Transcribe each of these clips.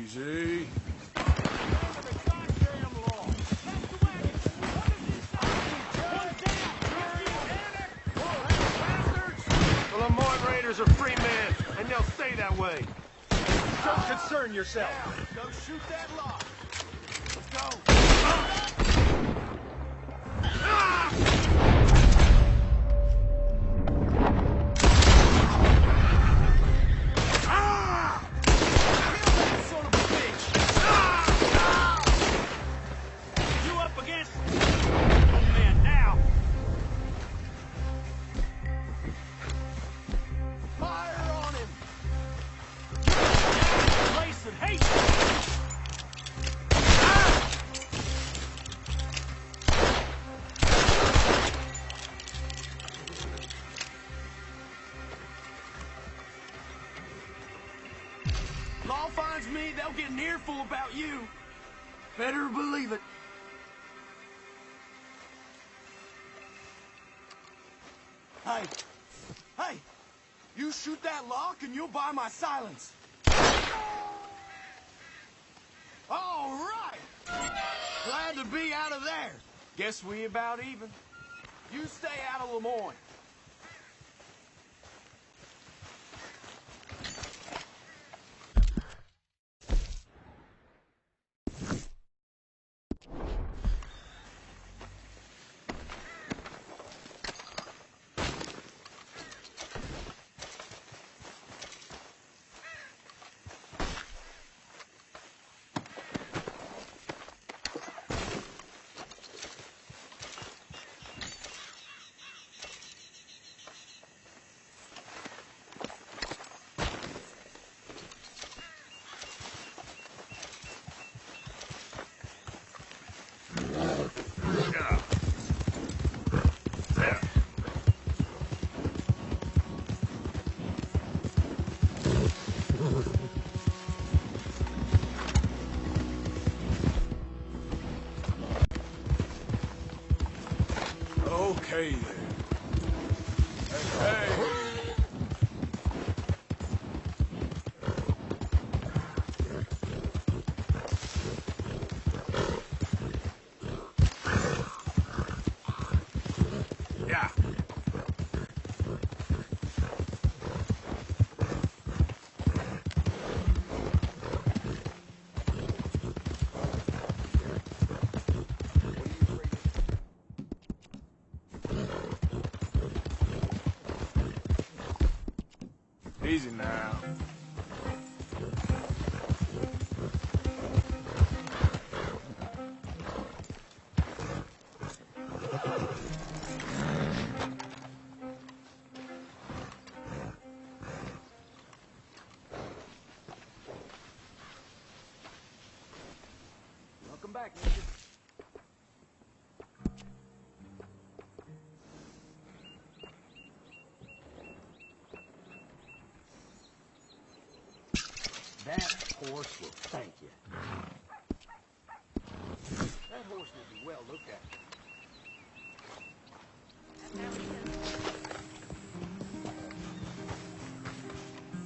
Easy. The Lemoyne Raiders are free men, and they'll stay that way. Don't concern yourself. Go shoot that lock. Let's go. Law finds me, they'll get an earful about you. Better believe it. Hey, hey, you shoot that lock and you'll buy my silence. All right. Glad to be out of there. Guess we about even. You stay out of Lemoyne. Okay then. Hey, hey. Yeah. Easy now. Welcome back, Major. That horse will thank you. That horse will be well looked at.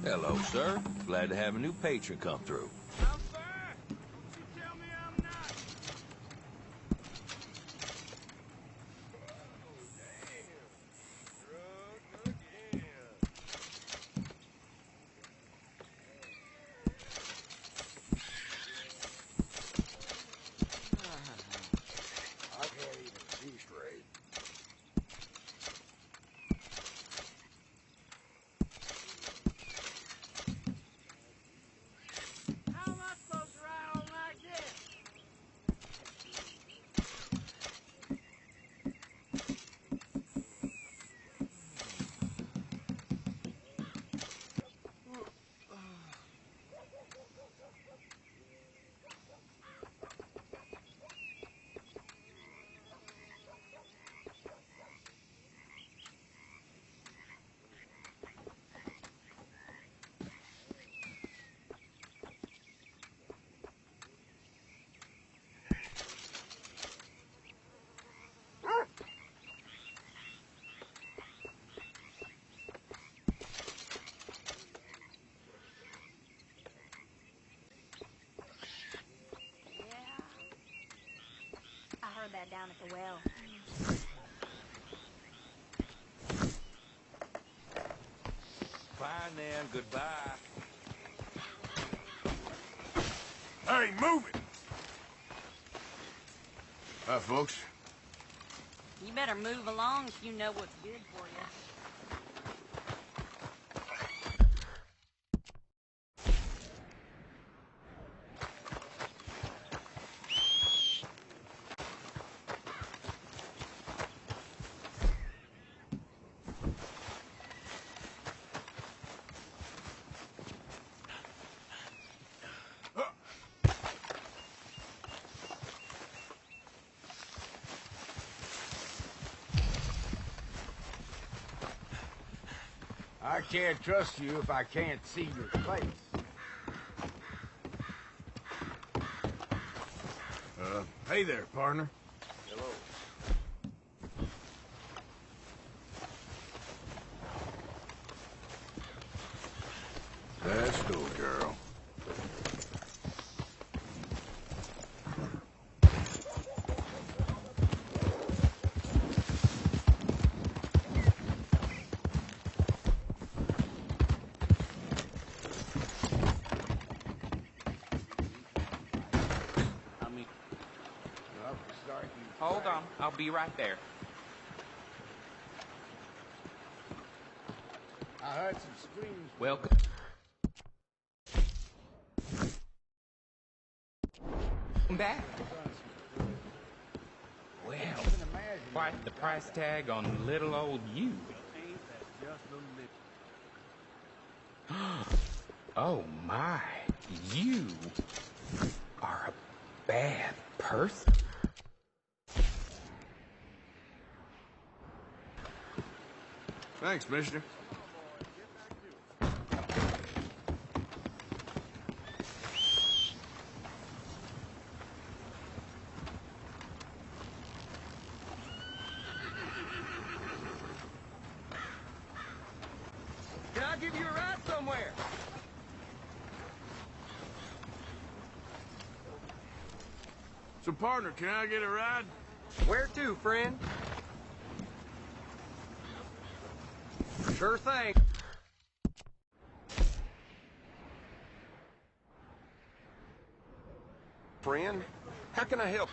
Hello, sir. Glad to have a new patron come through. I'm fine. You tell me I'm not. guy down at the well. Fine then, goodbye. Hey, move it! Hi, folks. You better move along if you know what's good for you. I can't trust you if I can't see your face. Hey there, partner. Hello. Let's go, girl. Hold on, I'll be right there. I heard some screams. Welcome. Back. Well, quite the price tag on little old you. Oh my, you are a bad person. Thanks, mister. Can I give you a ride somewhere? So, partner, can I get a ride? Where to, friend? Sure thing. Friend, how can I help?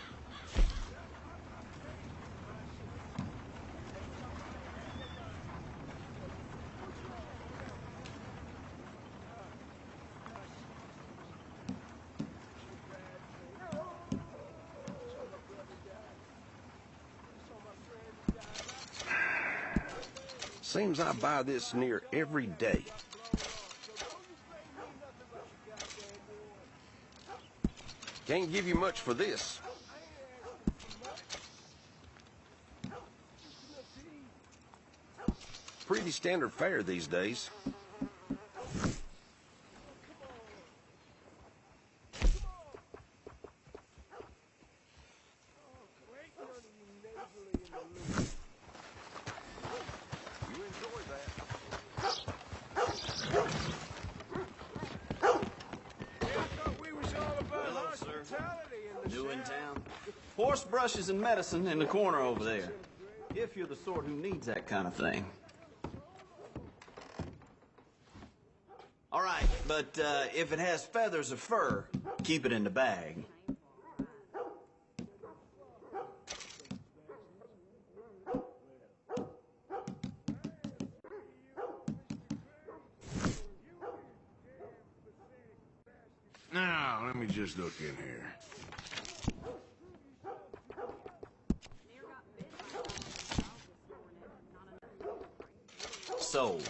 Seems I buy this near every day. Can't give you much for this. Pretty standard fare these days. New in town? Horse brushes and medicine in the corner over there. If you're the sort who needs that kind of thing. All right, but if it has feathers or fur, keep it in the bag. Now, let me just look in here. Sold.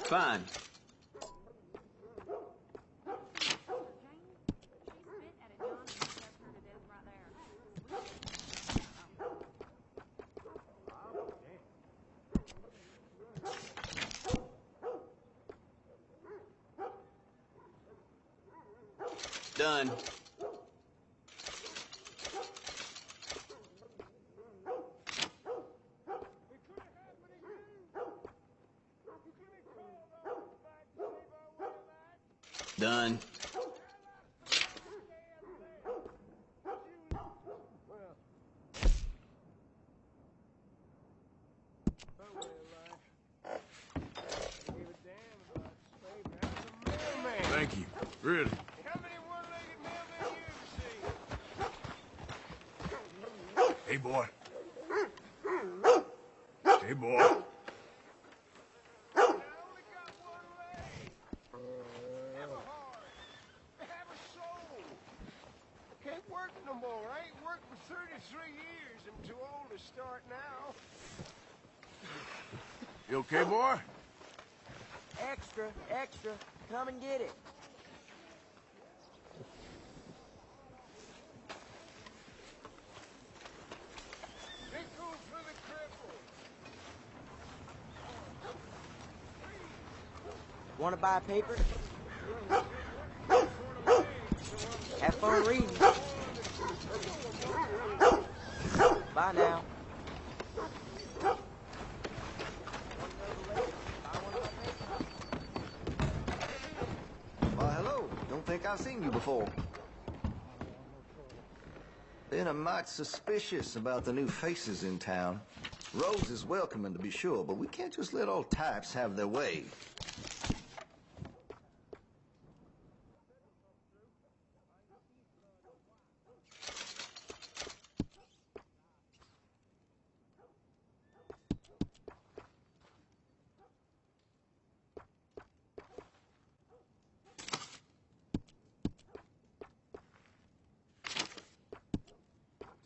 Fine. Done. Done. Thank you. Really. How many one-legged mailmen you ever seen? Hey, boy. Hey, boy. I only got one leg. Have a heart. Have a soul. I can't work no more. I ain't worked for 33 years. I'm too old to start now. You okay, boy? Extra, extra. Come and get it. Nickel for the cripple. Want to buy a paper? Have fun reading. Bye now. Why, hello. Don't think I've seen you before. Been a mite suspicious about the new faces in town. Rose is welcoming, to be sure, but we can't just let all types have their way.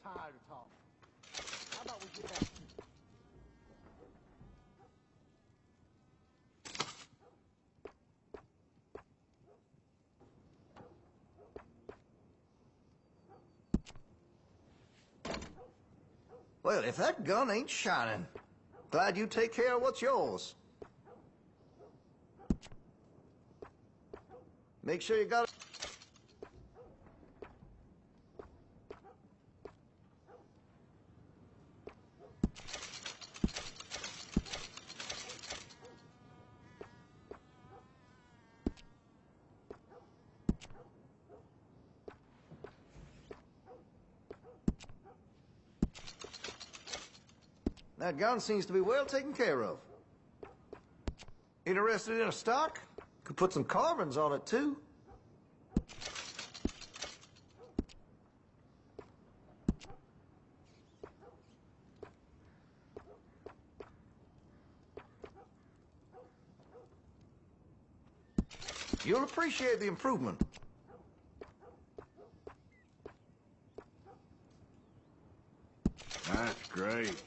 Tired of talking. How about we get back to Well, if that gun ain't shining, glad you take care of what's yours. Make sure you got it. That gun seems to be well taken care of. Interested in a stock? Could put some carbons on it, too. You'll appreciate the improvement. That's great.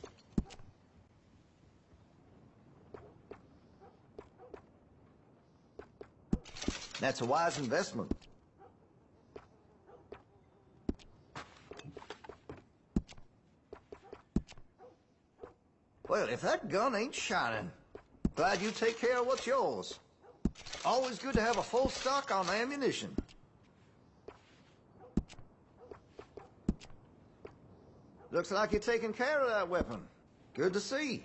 That's a wise investment. Well, if that gun ain't shining, glad you take care of what's yours. Always good to have a full stock on ammunition. Looks like you're taking care of that weapon. Good to see.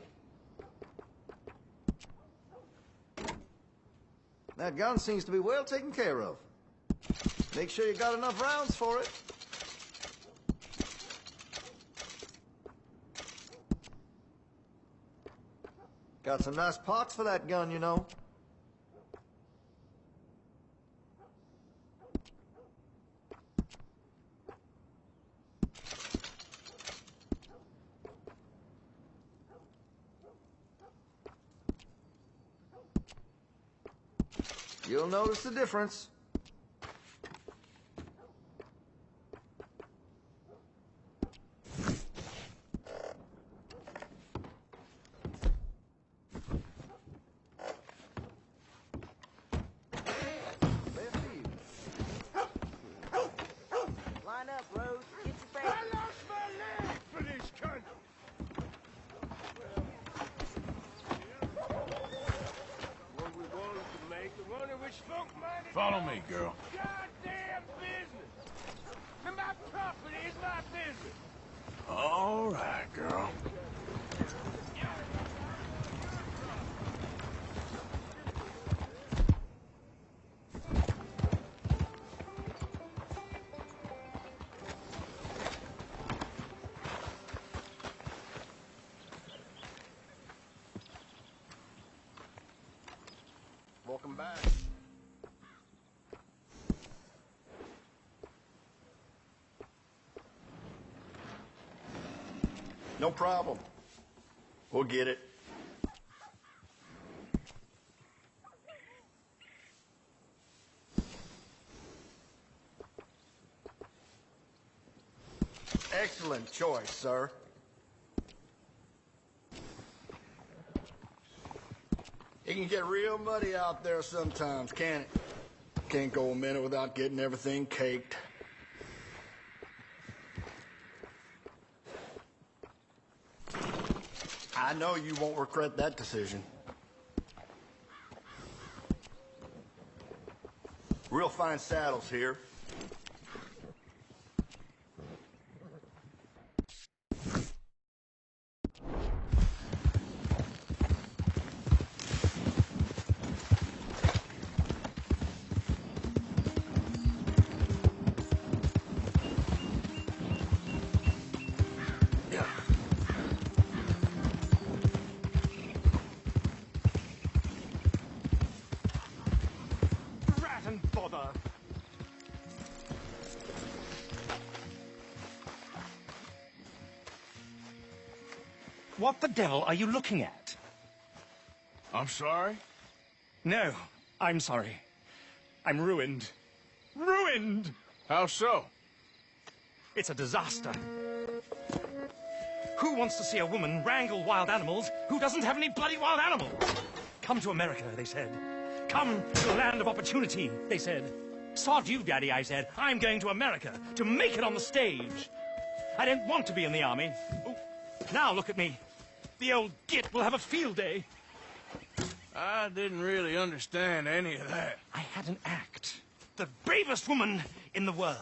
That gun seems to be well taken care of. Make sure you got enough rounds for it. Got some nice parts for that gun, you know. You'll notice the difference. Line up, Rose. Get your face. I lost my leg for this country. What we wanted to make, the one in which folk might Follow me, girl. goddamn business. And my property is my business. All right, girl. back. No problem. We'll get it. Excellent choice, sir. It can get real muddy out there sometimes, can't it? Can't go a minute without getting everything caked. I know you won't regret that decision. Real fine saddles here. What the devil are you looking at? I'm sorry? No, I'm sorry. I'm ruined. Ruined! How so? It's a disaster. Who wants to see a woman wrangle wild animals who doesn't have any bloody wild animals? Come to America, they said. Come to the land of opportunity, they said. Sod you, Daddy, I said. I'm going to America to make it on the stage. I don't want to be in the army. Oh, now look at me. The old git will have a field day. I didn't really understand any of that. I had an act. The bravest woman in the world.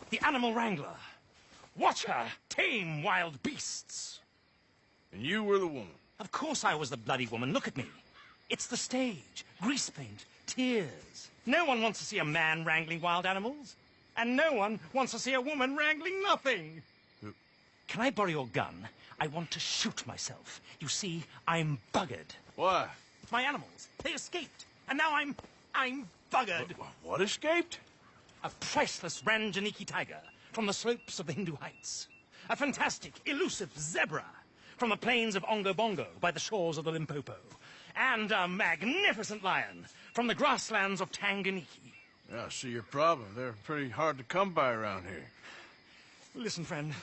The animal wrangler. Watch her tame wild beasts. And you were the woman? Of course I was the bloody woman. Look at me. It's the stage. Grease paint. Tears. No one wants to see a man wrangling wild animals. And no one wants to see a woman wrangling nothing. Can I borrow your gun? I want to shoot myself. You see, I'm buggered. Why? My animals. They escaped. And now I'm buggered. What escaped? A priceless Ranjaniki tiger from the slopes of the Hindu Heights. A fantastic, elusive zebra from the plains of Ongo Bongo by the shores of the Limpopo. And a magnificent lion from the grasslands of Tanganyika. Yeah, I see your problem. They're pretty hard to come by around here. Listen, friend.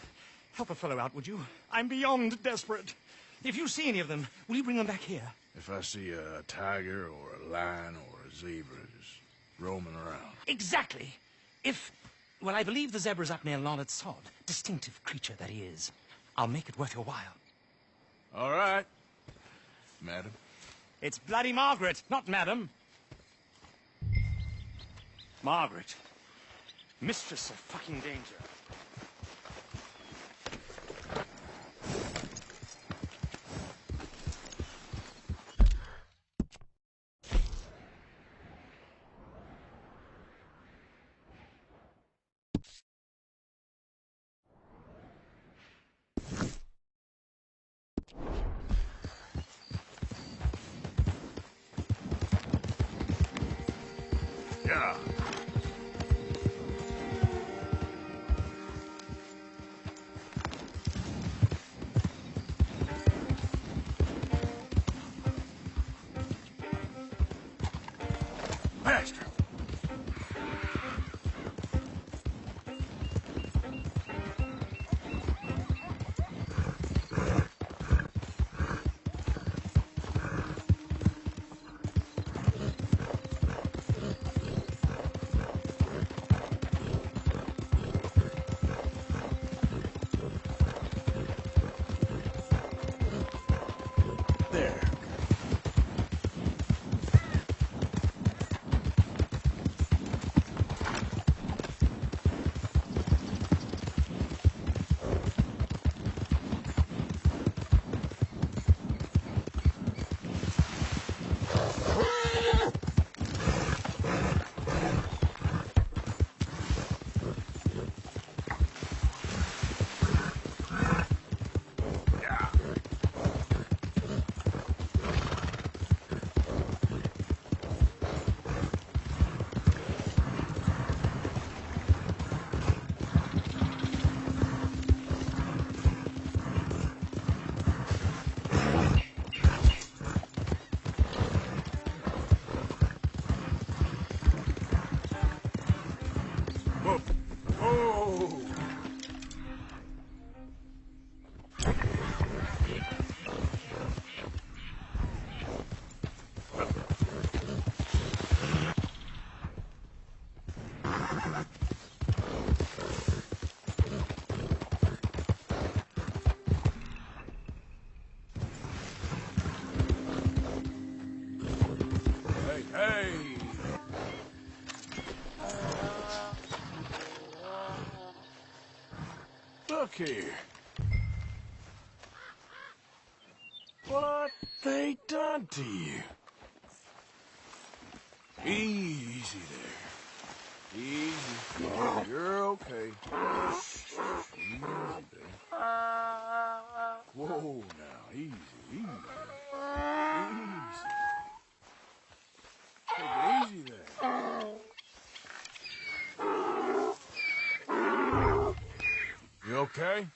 Help a fellow out, would you? I'm beyond desperate. If you see any of them, will you bring them back here? If I see a tiger or a lion or a zebra just roaming around. Exactly. Well, I believe the zebra's up near Lollet Sod. Distinctive creature that he is. I'll make it worth your while. All right, madam. It's bloody Margaret, not madam. Margaret. Mistress of fucking danger. Yeah. Faster. There. Look here. What they done to you? Easy there. Easy. You're okay. Easy there. Whoa, now. Easy, easy. Easy. Take it easy there. You okay?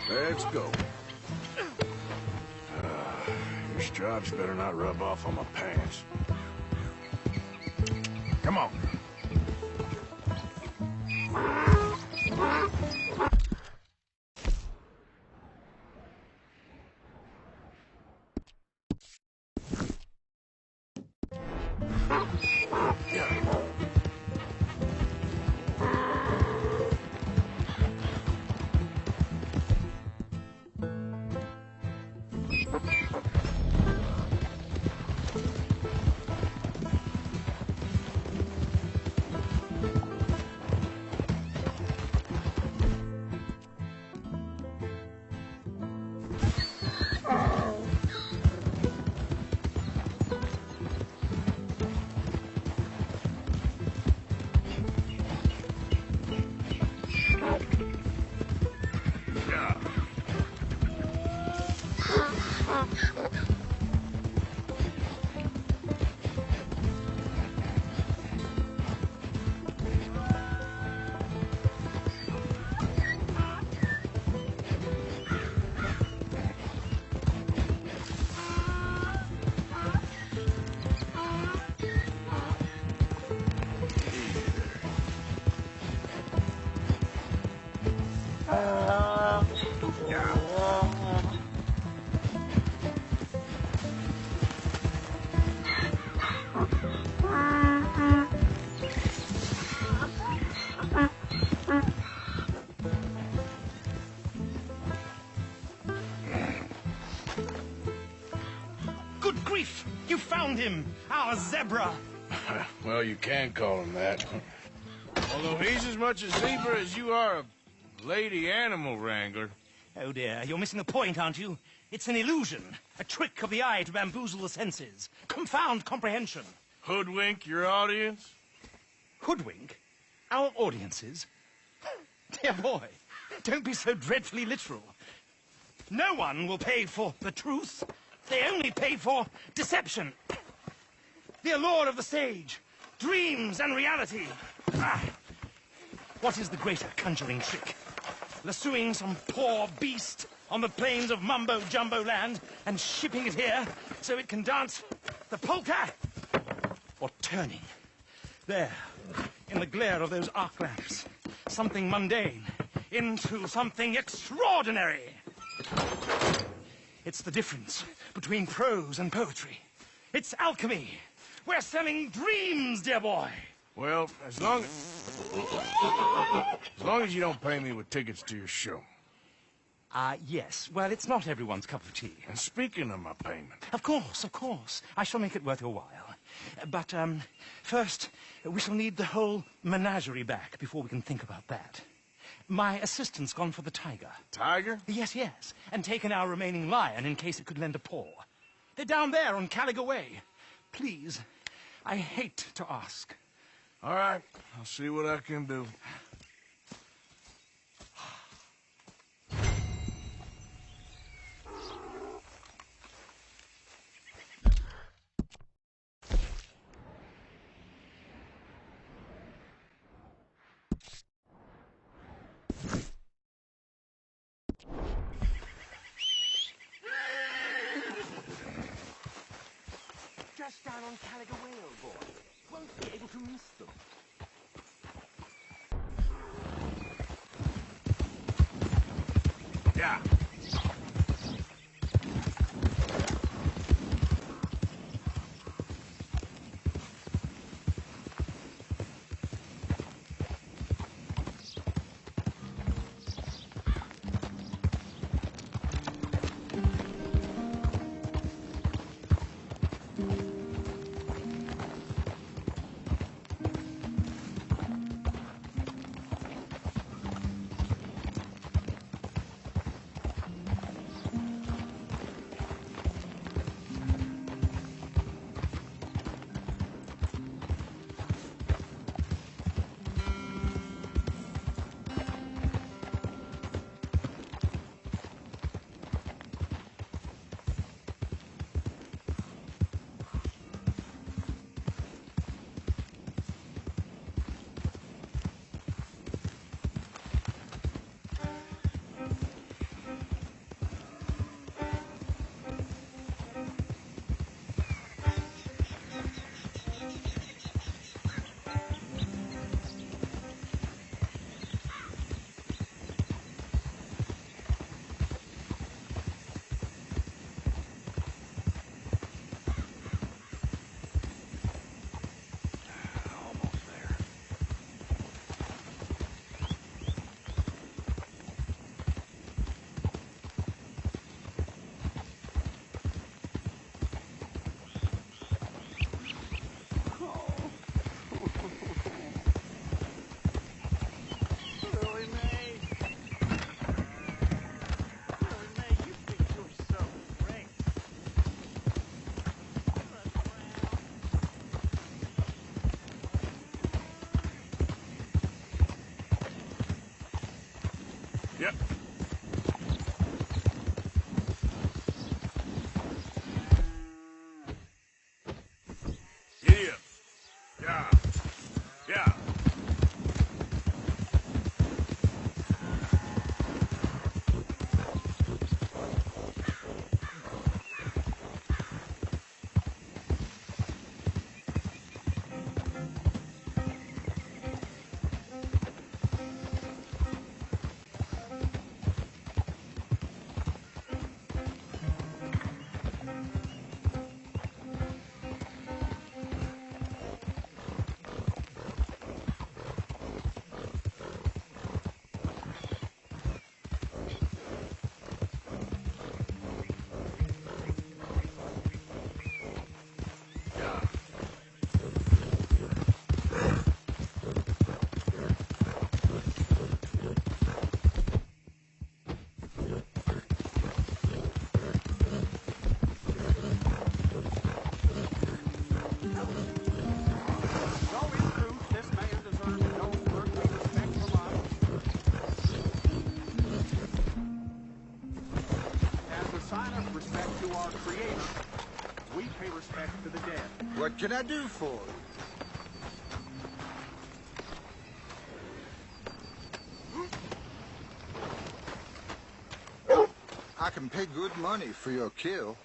Let's go. Your stripes better not rub off on my pants. Come on. Good grief! You found him! Our zebra! Well, you can call him that. Although he's as much a zebra as you are a lady animal wrangler. Oh dear, you're missing the point, aren't you? It's an illusion, a trick of the eye to bamboozle the senses, confound comprehension. Hoodwink your audience? Hoodwink? Our audiences? Dear boy, don't be so dreadfully literal. No one will pay for the truth. They only pay for deception. The allure of the stage, dreams and reality. What is the greater conjuring trick? Lassoing some poor beast on the plains of mumbo-jumbo land and shipping it here so it can dance the polka? Or turning, there, in the glare of those arc lamps, something mundane into something extraordinary? It's the difference between prose and poetry. It's alchemy. We're selling dreams, dear boy. Well, as long as you don't pay me with tickets to your show. Yes. Well, it's not everyone's cup of tea. And speaking of my payment... Of course, of course. I shall make it worth your while. But, first, we shall need the whole menagerie back before we can think about that. My assistant's gone for the tiger. Tiger? Yes, yes. And taken our remaining lion in case it could lend a paw. They're down there on Caliga Way. Please, I hate to ask. All right, I'll see what I can do. Just down on Caliga Way, old boy. Won't be able to miss them. Yeah. Yep. Giddy up. Yeah. Yeah. What can I do for you? I can pay good money for your kill.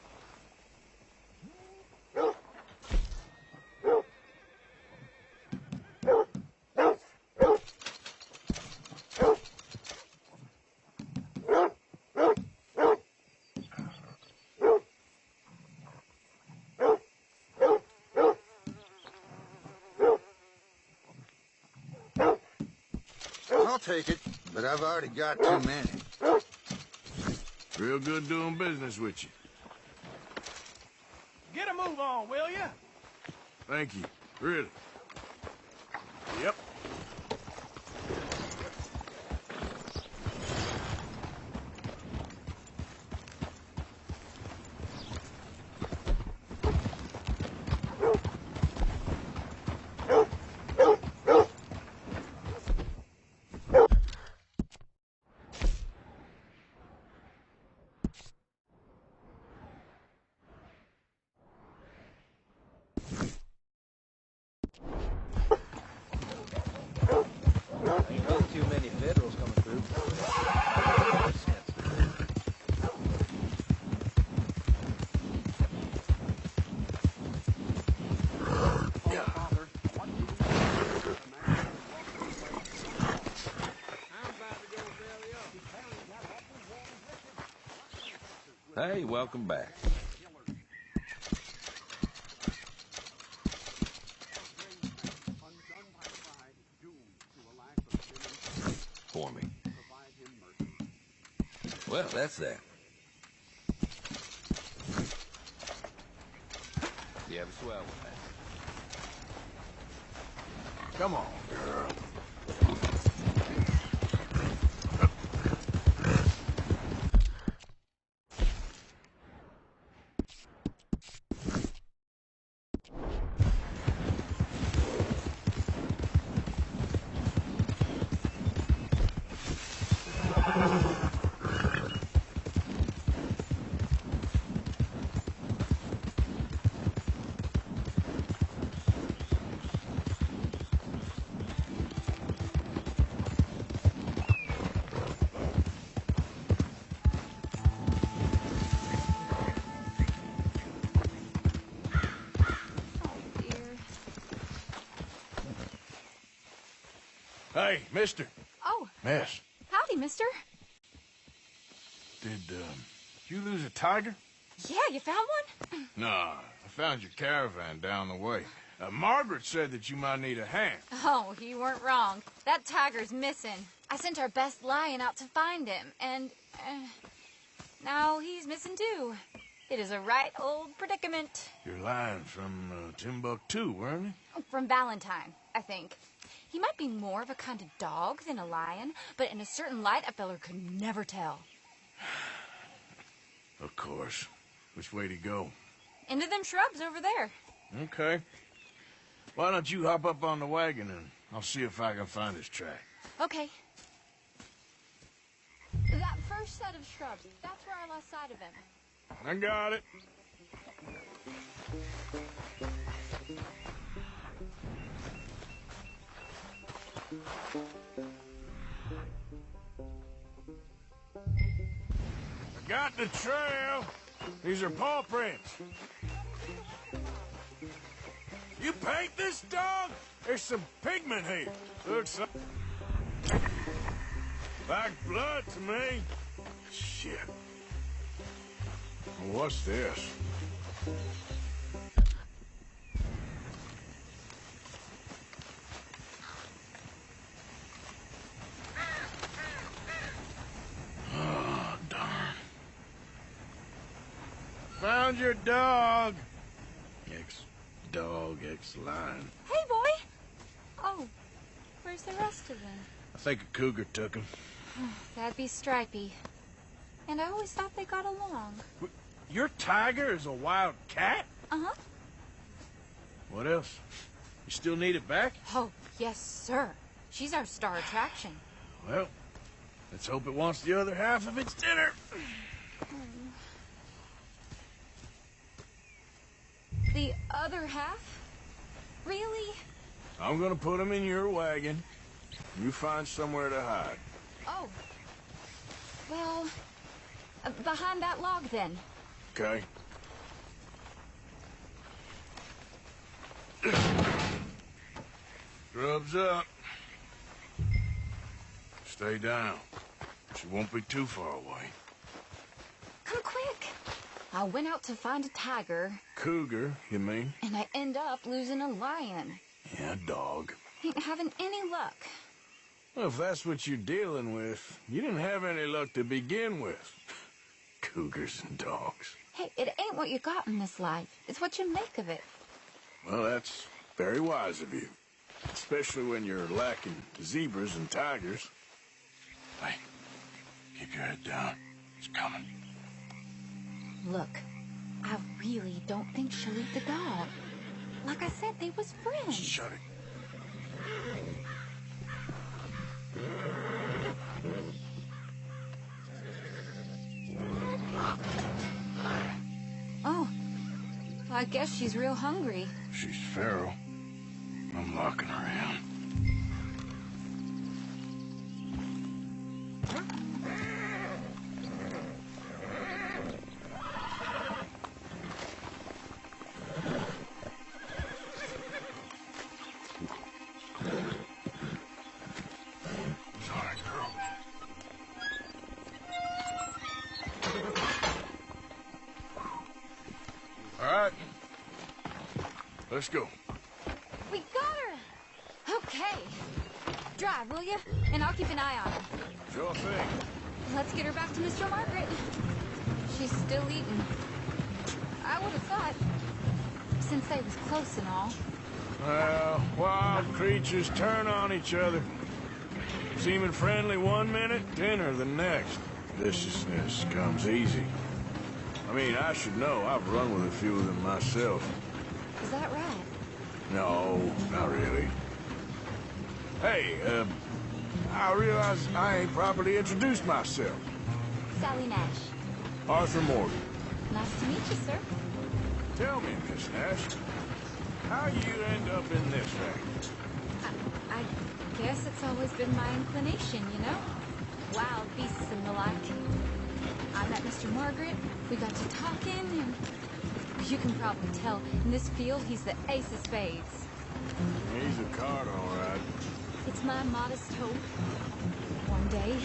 I'll take it, but I've already got too many. Real good doing business with you. Get a move on, will ya? Thank you. Really. Yep. Too many Federals coming through. Hey, welcome back. For me. Well, that's that. You have a swell with that. Come on, girl. Hey, mister. Oh. Miss. Howdy, mister. Did you lose a tiger? Yeah, you found one? Nah, I found your caravan down the way. Margaret said that you might need a hand. Oh, you weren't wrong. That tiger's missing. I sent our best lion out to find him, and now he's missing too. It is a right old predicament. Your lion from Timbuktu, weren't he? From Valentine, I think. He might be more of a kind of dog than a lion, but in a certain light, a feller could never tell. Of course. Which way to go? Into them shrubs over there. Okay. Why don't you hop up on the wagon and I'll see if I can find his track. Okay. first set of shrubs. That's where I lost sight of him. I got it. I got the trail. These are paw prints. You paint this dog? There's some pigment here. Looks like blood to me. Shit. Well, what's this? Oh, darn. Found your dog. Ex-dog, ex-lion. Hey, boy! Oh, where's the rest of them? I think a cougar took him. That'd be Stripey. And I always thought they got along. Your tiger is a wild cat? Uh-huh. What else? You still need it back? Oh, yes, sir. She's our star attraction. Well, let's hope it wants the other half of its dinner. The other half? Really? I'm gonna put him in your wagon. You find somewhere to hide. Oh. Well, behind that log, then. Okay. Scrubs up. Stay down. She won't be too far away. Come quick. I went out to find a tiger. Cougar, you mean? And I end up losing a lion. Yeah, dog. Ain't having any luck. Well, if that's what you're dealing with, you didn't have any luck to begin with. Cougars and dogs. Hey, it ain't what you got in this life. It's what you make of it. Well, that's very wise of you. Especially when you're lacking zebras and tigers. Hey, keep your head down. It's coming. Look, I really don't think she'll eat the dog. Like I said, they was friends. Shut it. Oh, I guess she's real hungry. She's feral. I'm locking her in. Sorry, girl. All right. Let's go. We got her! Okay. Drive, will you? And I'll keep an eye on her. Sure thing. Let's get her back to Mr. Margaret. She's still eating. I would have thought, since they was close and all. Well, wild creatures turn on each other. Seeming friendly one minute, dinner the next. Viciousness comes easy. I mean, I should know. I've run with a few of them myself. Is that right? No, not really. Hey, I realize I ain't properly introduced myself. Sally Nash. Arthur Morgan. Nice to meet you, sir. Tell me, Miss Nash, how you end up in this thing? I guess it's always been my inclination, you know? Wild beasts and the like. I met Mr. Margaret, we got to talking, and you can probably tell, in this field, he's the ace of spades. He's a card, all right. It's my modest hope, one day,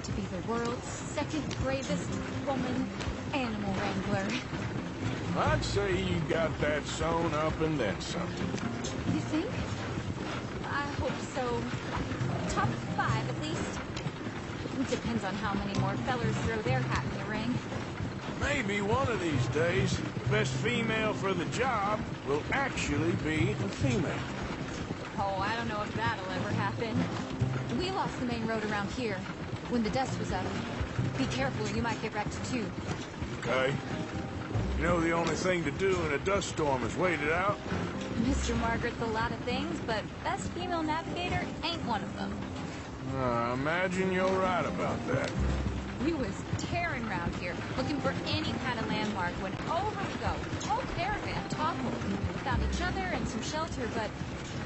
to be the world's second bravest woman animal wrangler. I'd say you got that sewn up and then something. You think? I hope so. Top 5, at least. It depends on how many more fellers throw their hat in the ring. Maybe one of these days, the best female for the job will actually be a female. Oh, I don't know if that'll ever happen. We lost the main road around here when the dust was up. Be careful, you might get wrecked too. Okay. You know the only thing to do in a dust storm is wait it out? Mr. Margaret's a lot of things, but best female navigator ain't one of them. I imagine you're right about that. We was tearing around here, looking for any kind of landmark when over we go. Whole caravan toppled. Found each other and some shelter, but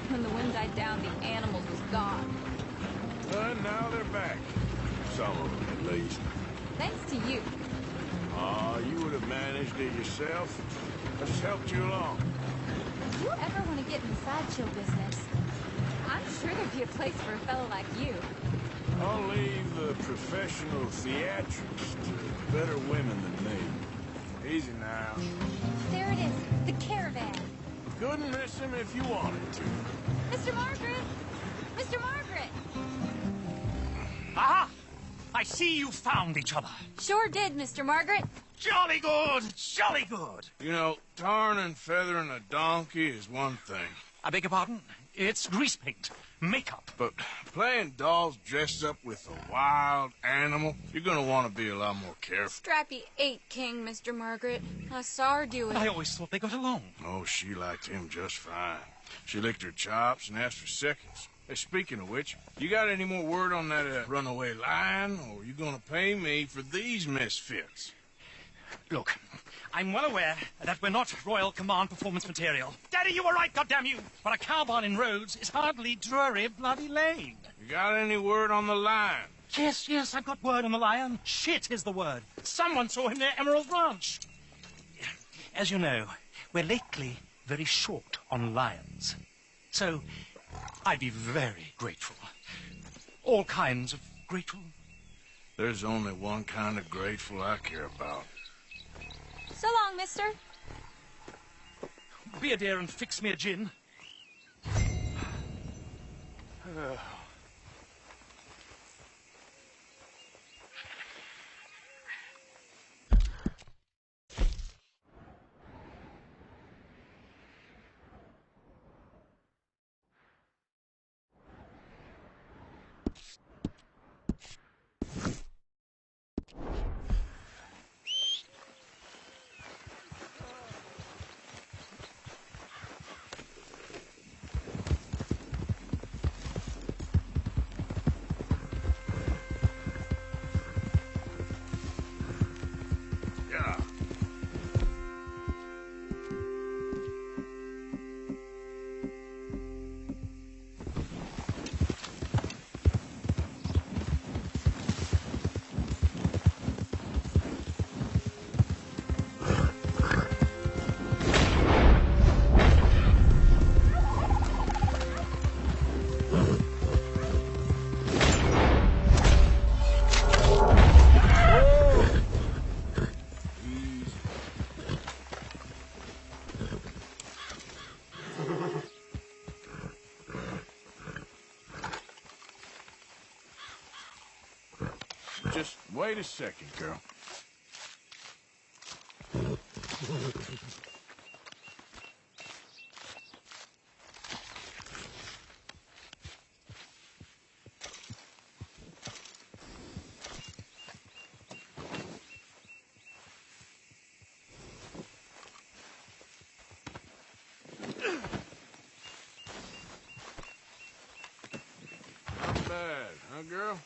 when the wind died down, the animals was gone. And now they're back. Some of them, at least. Thanks to you. You would have managed it yourself. I just helped you along. If you ever want to get in the sideshow business, I'm sure there'd be a place for a fellow like you. I'll leave the professional theatrics to better women than me. Easy now. There it is, the caravan. Couldn't miss him if you wanted to. Mr. Margaret! Mr. Margaret! Aha! I see you found each other. Sure did, Mr. Margaret. Jolly good, jolly good. You know, tarring and feathering a donkey is one thing. I beg your pardon? It's grease paint, makeup. But playing dolls dressed up with a wild animal, you're gonna want to be a lot more careful. Strappy ain't king, Mr. Margaret. I saw her do it. I always thought they got along. Oh, she liked him just fine. She licked her chops and asked for seconds. Hey, speaking of which, you got any more word on that runaway lion, or you gonna pay me for these misfits? Look, I'm well aware that we're not Royal Command performance material. Daddy, you were right, goddamn you! But a cow barn in Rhodes is hardly Drury Bloody Lane. You got any word on the lion? Yes, I've got word on the lion. Shit is the word. Someone saw him near Emerald Ranch. As you know, we're lately very short on lions. So, I'd be very grateful. All kinds of grateful. There's only one kind of grateful I care about. So long, mister. Be a dear and fix me a gin. Just wait a second, girl. Not bad, huh, girl?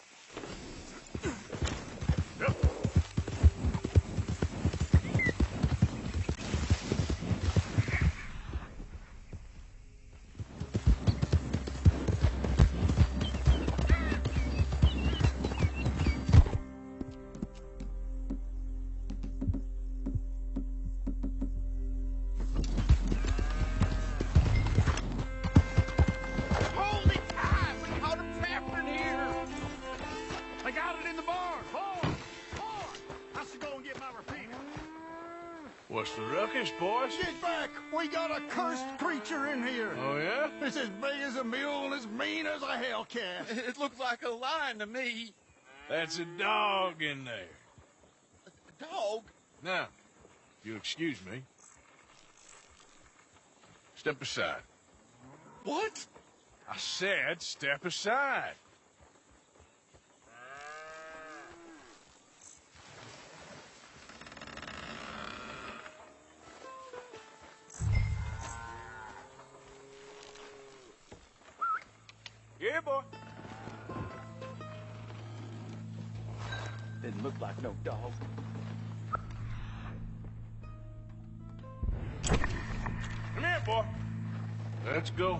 What's the ruckus, boys? Get back! We got a cursed creature in here. Oh, yeah? It's as big as a mule and as mean as a hellcat. It looks like a lion to me. That's a dog in there. A dog? Now, if you'll excuse me. Step aside. What? I said step aside. Yeah, boy. Didn't look like no dog. Come here, boy. Let's go.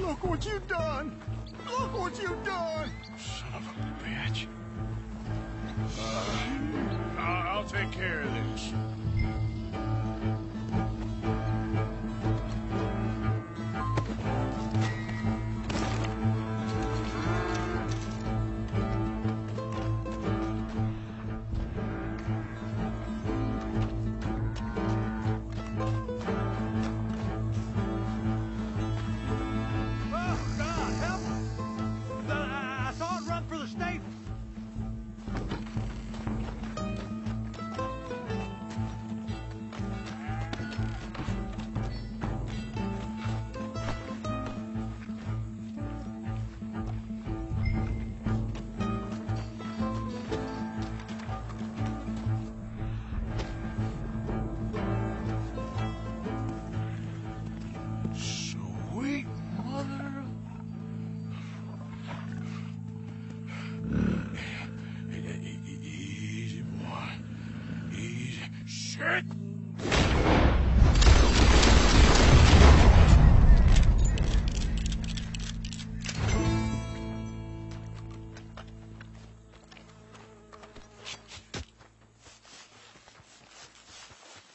Look what you done! Look what you done! Son of a bitch. I'll take care of this. Sweet mother. Easy, boy. Easy. Shit!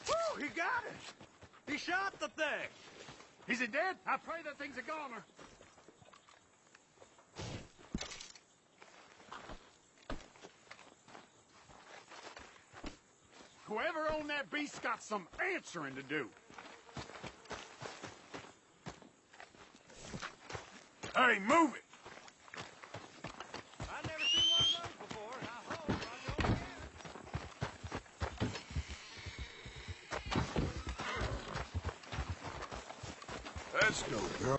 Woo, he got it! He shot the thing! Is it dead? I pray that thing's a goner. Whoever owned that beast's got some answering to do. Hey, move it! I've never seen one of those before, and I hope I don't get it. Let's go, girl.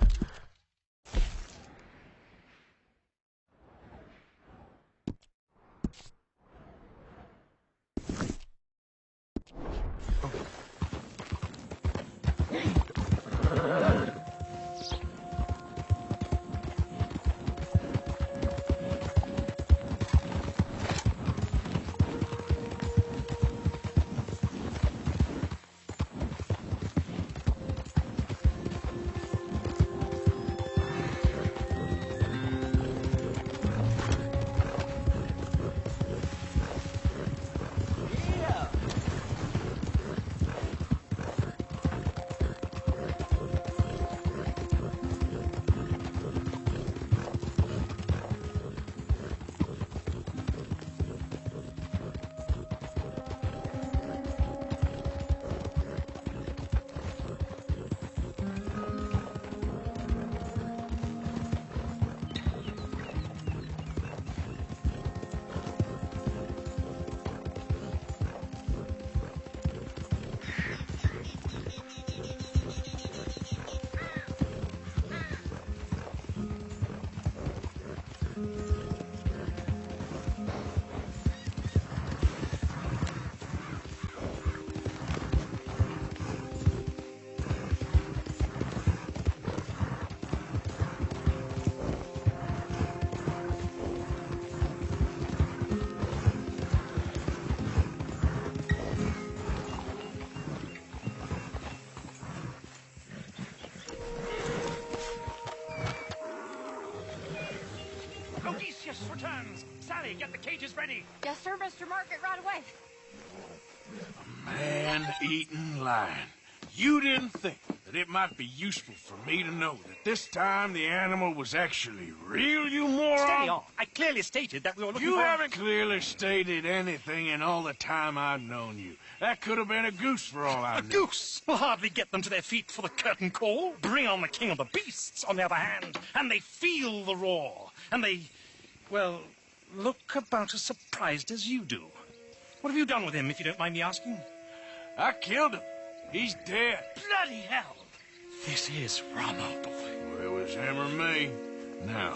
Odysseus returns. Sally, get the cages ready. Yes, sir, Mr. Margaret, right away. Man-eating lion. You didn't think that it might be useful for me to know that this time the animal was actually real, you moron? Steady on. I clearly stated that we were looking You for... haven't clearly stated anything in all the time I've known you. That could have been a goose for all I know. A goose will hardly get them to their feet for the curtain call. Bring on the king of the beasts, on the other hand, and they feel the roar. And they, well, look about as surprised as you do. What have you done with him, if you don't mind me asking? I killed him. He's dead. Bloody hell! This is Rama, boy. Well, it was him or me. Now,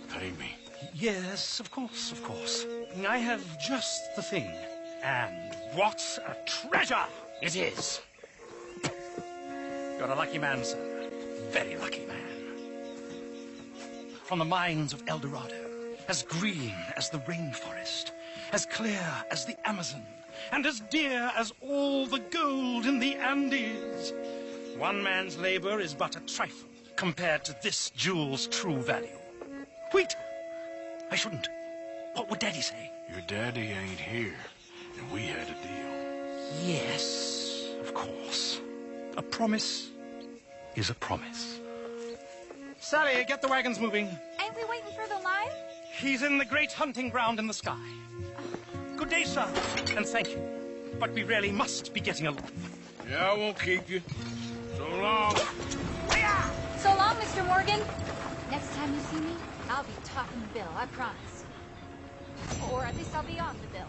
pay me. Yes, of course, of course. I have just the thing. And what a treasure it is! You're a lucky man, sir. Very lucky man. From the mines of El Dorado, as green as the rainforest, as clear as the Amazon, and as dear as all the gold in the Andes. One man's labor is but a trifle compared to this jewel's true value. Wait! I shouldn't. What would Daddy say? Your daddy ain't here, and we had a deal. Yes, of course. A promise is a promise. Sally, get the wagons moving. Ain't we waiting for the line? He's in the great hunting ground in the sky. Good day, sir, and thank you. But we really must be getting along. Yeah, I won't keep you. So long. So long, Mr. Morgan. Next time you see me, I'll be topping the bill, I promise. Or at least I'll be on the bill.